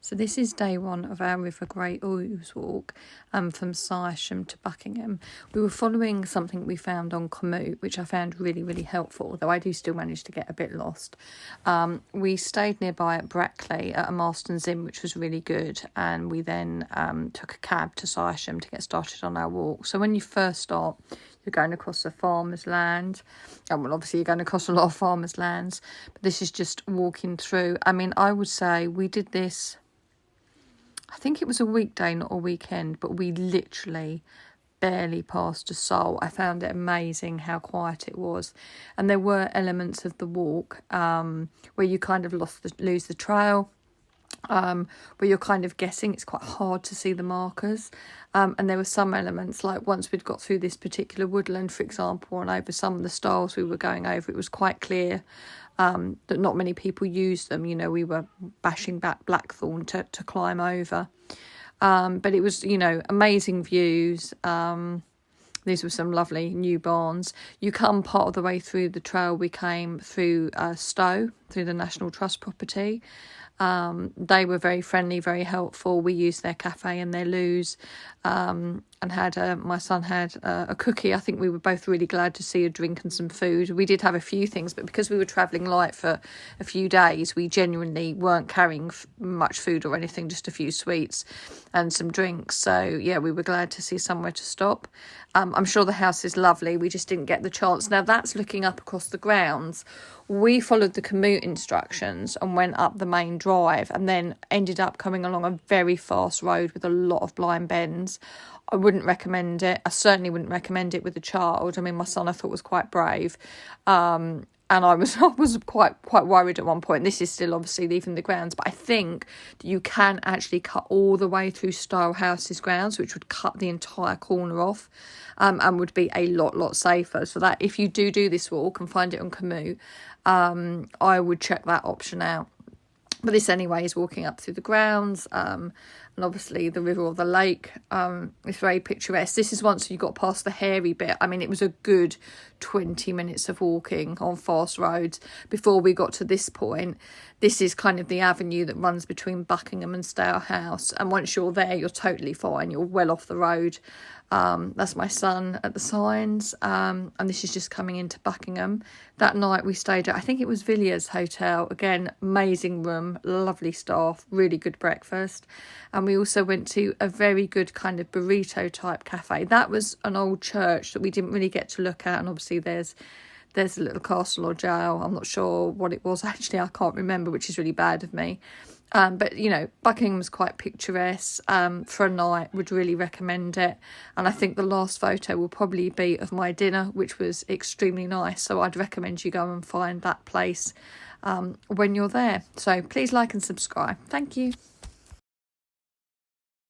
So this is day one of our River Great Ouse walk from Syresham to Buckingham. We were following something we found on Komoot, which I found really, really helpful, though I do still manage to get a bit lost. We stayed nearby at Brackley at a Marston's Inn, which was really good, and we then took a cab to Syresham to get started on our walk. So when you first start, you're going across a farmer's land. Well, obviously you're going across a lot of farmers' lands, but this is just walking through. I mean, I would say we did this, I think it was a weekday, not a weekend, but we literally barely passed a soul. I found it amazing how quiet it was. And there were elements of the walk where you kind of lose the trail, where you're kind of guessing. It's quite hard to see the markers. And there were some elements, like once we'd got through this particular woodland, for example, and over some of the stiles we were going over, it was quite clear that not many people used them. You know, we were bashing back blackthorn to climb over. But it was, you know, amazing views. These were some lovely new barns. You come part of the way through the trail. We came through Stowe, through the National Trust property. They were very friendly, very helpful. We used their cafe and their loos, and had my son had a cookie. I think we were both really glad to see a drink and some food. We did have a few things, but because we were travelling light for a few days, we genuinely weren't carrying much food or anything, just a few sweets and some drinks. So yeah, we were glad to see somewhere to stop. I'm sure the house is lovely. We just didn't get the chance. Now that's looking up across the grounds. We followed the Komoot instructions and went up the main drive and then ended up coming along a very fast road with a lot of blind bends. I wouldn't recommend it. I certainly wouldn't recommend it with a child. I mean, my son I thought was quite brave. And I was quite worried at one point. This is still obviously leaving the grounds, but I think that you can actually cut all the way through Style House's grounds, which would cut the entire corner off, and would be a lot safer. So that if you do this walk and find it on Komoot, I would check that option out. But this anyway is walking up through the grounds, and obviously the river or the lake. It's very picturesque. This is once you got past the hairy bit. I mean, it was a good 20 minutes of walking on fast roads before we got to this point. This is kind of the avenue that runs between Buckingham and Stale House. And once you're there, you're totally fine. You're well off the road. That's my son at the signs. And this is just coming into Buckingham. That night we stayed at, I think it was Villiers Hotel. Again, amazing room, lovely staff, really good breakfast. And we also went to a very good kind of burrito type cafe. That was an old church that we didn't really get to look at. And obviously there's a little castle or jail. I'm not sure what it was actually. I can't remember, which is really bad of me. But, you know, Buckingham's quite picturesque. For a night, would really recommend it. And I think the last photo will probably be of my dinner, which was extremely nice. So I'd recommend you go and find that place when you're there. So please like and subscribe. Thank you.